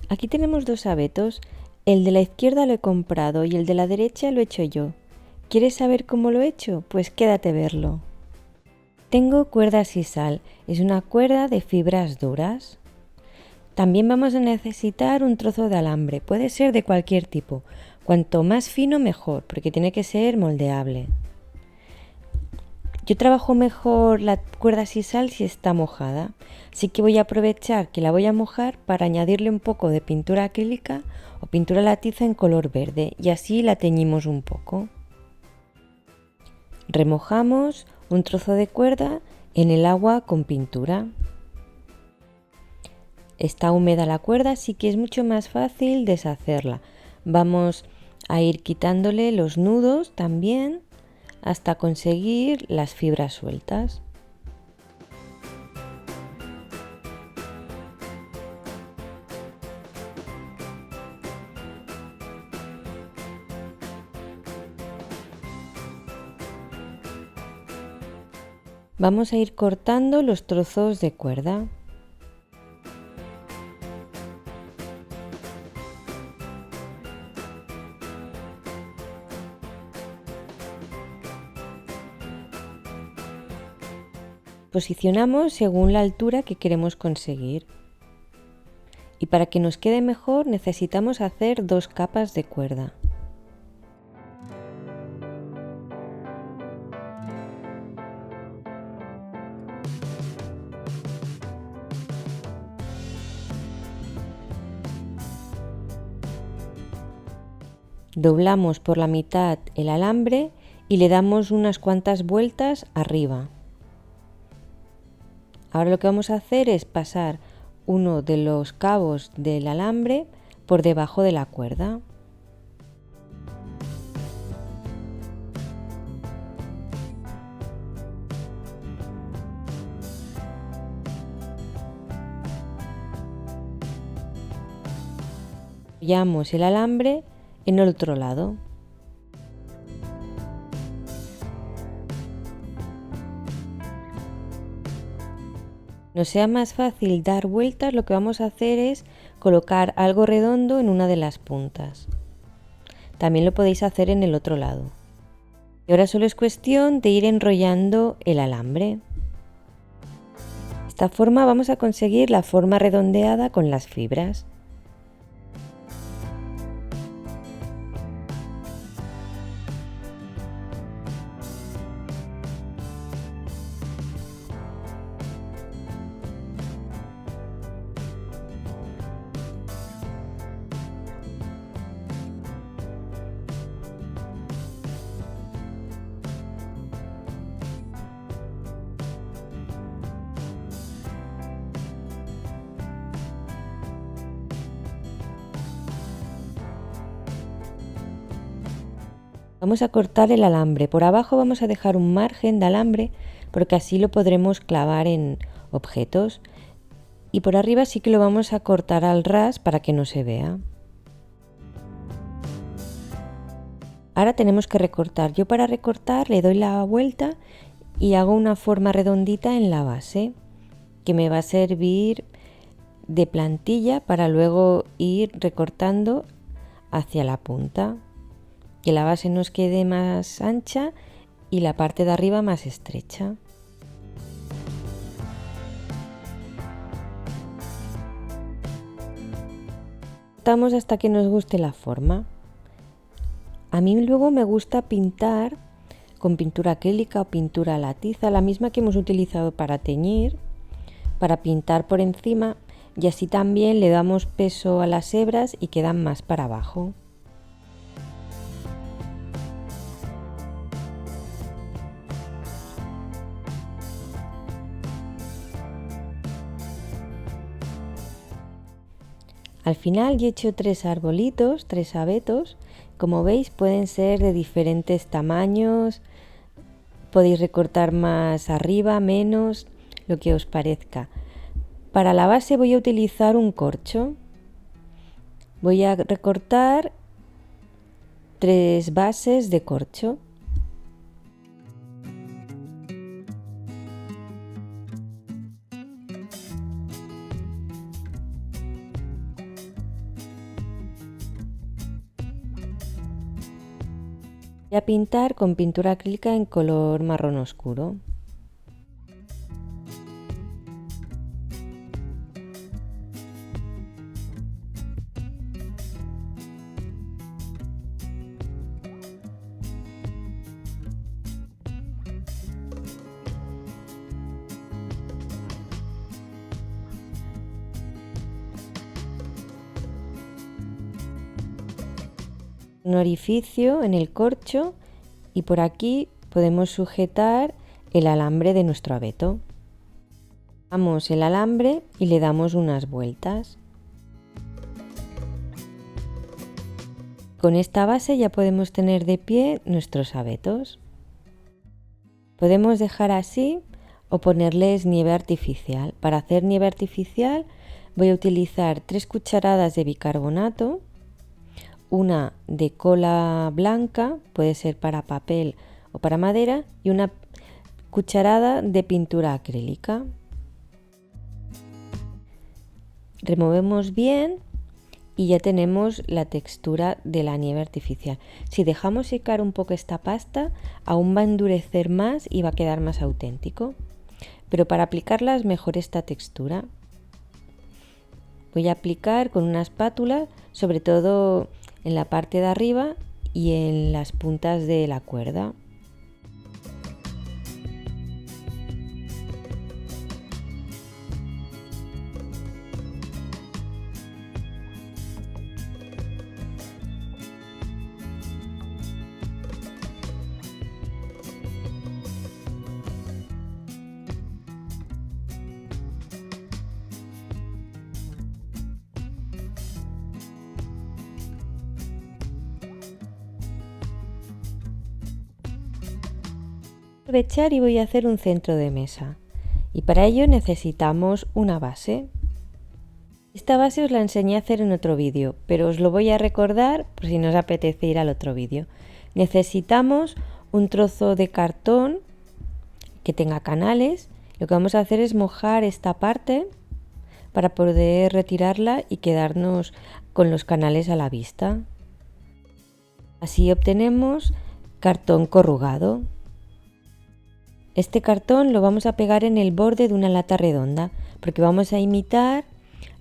Aquí tenemos dos abetos. El de la izquierda lo he comprado y el de la derecha lo he hecho yo. ¿Quieres saber cómo lo he hecho? Pues quédate a verlo. Tengo cuerda sisal. Es una cuerda de fibras duras. También vamos a necesitar un trozo de alambre. Puede ser de cualquier tipo. Cuanto más fino mejor, porque tiene que ser moldeable. Yo trabajo mejor la cuerda sisal si está mojada, así que voy a aprovechar que la voy a mojar para añadirle un poco de pintura acrílica o pintura a la tiza en color verde y así la teñimos un poco. Remojamos un trozo de cuerda en el agua con pintura. Está húmeda la cuerda, así que es mucho más fácil deshacerla. Vamos a ir quitándole los nudos también hasta conseguir las fibras sueltas. Vamos a ir cortando los trozos de cuerda. Posicionamos según la altura que queremos conseguir. Y para que nos quede mejor necesitamos hacer 2 capas de cuerda. Doblamos por la mitad el alambre y le damos unas cuantas vueltas arriba. Ahora lo que vamos a hacer es pasar uno de los cabos del alambre por debajo de la cuerda. Apoyamos el alambre en el otro lado. Nos sea más fácil dar vueltas, lo que vamos a hacer es colocar algo redondo en una de las puntas. También lo podéis hacer en el otro lado. Y ahora solo es cuestión de ir enrollando el alambre. De esta forma vamos a conseguir la forma redondeada con las fibras. Vamos a cortar el alambre. Por abajo vamos a dejar un margen de alambre porque así lo podremos clavar en objetos. Y por arriba sí que lo vamos a cortar al ras para que no se vea. Ahora tenemos que recortar. Yo para recortar le doy la vuelta y hago una forma redondita en la base que me va a servir de plantilla para luego ir recortando hacia la punta. Que la base nos quede más ancha y la parte de arriba más estrecha. Cortamos hasta que nos guste la forma. A mí luego me gusta pintar con pintura acrílica o pintura a la tiza, la misma que hemos utilizado para teñir, para pintar por encima y así también le damos peso a las hebras y quedan más para abajo. Al final yo he hecho 3 arbolitos, 3 abetos. Como veis pueden ser de diferentes tamaños, podéis recortar más arriba, menos, lo que os parezca. Para la base voy a utilizar un corcho. Voy a recortar 3 bases de corcho. Voy a pintar con pintura acrílica en color marrón oscuro. Un orificio en el corcho y por aquí podemos sujetar el alambre de nuestro abeto. Damos el alambre y le damos unas vueltas. Con esta base ya podemos tener de pie nuestros abetos. Podemos dejar así o ponerles nieve artificial. Para hacer nieve artificial voy a utilizar 3 cucharadas de bicarbonato, una de cola blanca, puede ser para papel o para madera, y una cucharada de pintura acrílica. Removemos bien y ya tenemos la textura de la nieve artificial. Si dejamos secar un poco esta pasta, aún va a endurecer más y va a quedar más auténtico. Pero para aplicarla es mejor esta textura. Voy a aplicar con una espátula, sobre todo en la parte de arriba y en las puntas de la cuerda. Aprovechar y voy a hacer un centro de mesa y para ello necesitamos una base. Esta base os la enseñé a hacer en otro vídeo, pero os lo voy a recordar por si no os apetece ir al otro vídeo. Necesitamos un trozo de cartón que tenga canales. Lo que vamos a hacer es mojar esta parte para poder retirarla y quedarnos con los canales a la vista. Así obtenemos cartón corrugado. Este cartón lo vamos a pegar en el borde de una lata redonda porque vamos a imitar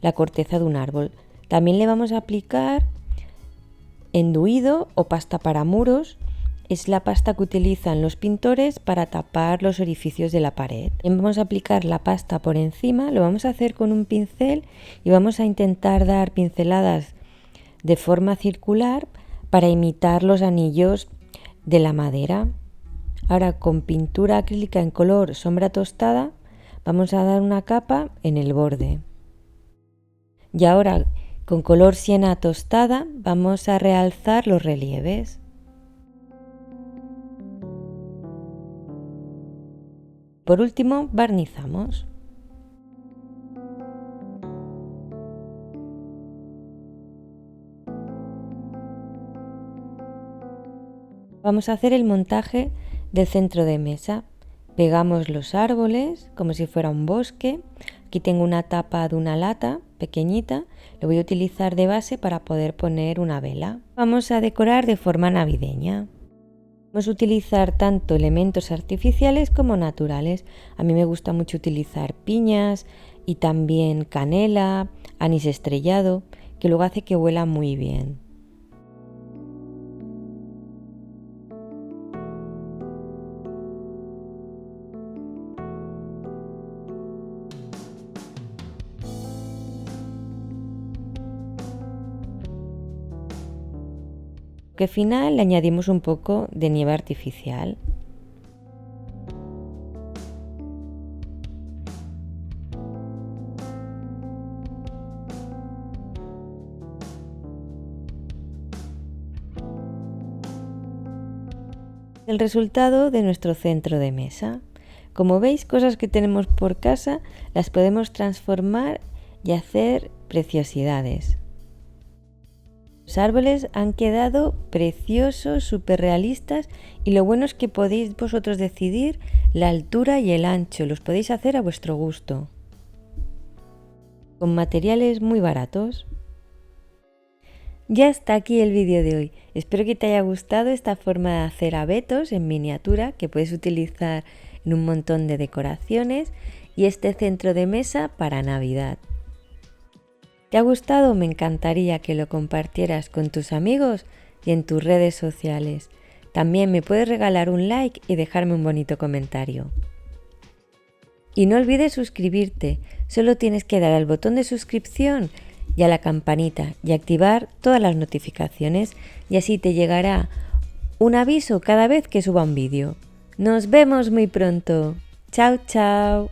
la corteza de un árbol. También le vamos a aplicar enduido o pasta para muros. Es la pasta que utilizan los pintores para tapar los orificios de la pared. Vamos a aplicar la pasta por encima, lo vamos a hacer con un pincel y vamos a intentar dar pinceladas de forma circular para imitar los anillos de la madera. Ahora con pintura acrílica en color sombra tostada vamos a dar una capa en el borde. Y ahora con color siena tostada vamos a realzar los relieves. Por último barnizamos. Vamos a hacer el montaje del centro de mesa. Pegamos los árboles como si fuera un bosque. Aquí tengo una tapa de una lata pequeñita, lo voy a utilizar de base para poder poner una vela. Vamos a decorar de forma navideña. Vamos a utilizar tanto elementos artificiales como naturales. A mí me gusta mucho utilizar piñas y también canela, anís estrellado, que luego hace que huela muy bien. Al final le añadimos un poco de nieve artificial. El resultado de nuestro centro de mesa. Como veis, cosas que tenemos por casa las podemos transformar y hacer preciosidades. Los árboles han quedado preciosos, súper realistas, y lo bueno es que podéis vosotros decidir la altura y el ancho, los podéis hacer a vuestro gusto, con materiales muy baratos. Ya está aquí el vídeo de hoy. Espero que te haya gustado esta forma de hacer abetos en miniatura que puedes utilizar en un montón de decoraciones y este centro de mesa para Navidad. ¿Te ha gustado? Me encantaría que lo compartieras con tus amigos y en tus redes sociales. También me puedes regalar un like y dejarme un bonito comentario. Y no olvides suscribirte, solo tienes que dar al botón de suscripción y a la campanita y activar todas las notificaciones y así te llegará un aviso cada vez que suba un vídeo. Nos vemos muy pronto. Chao, chao.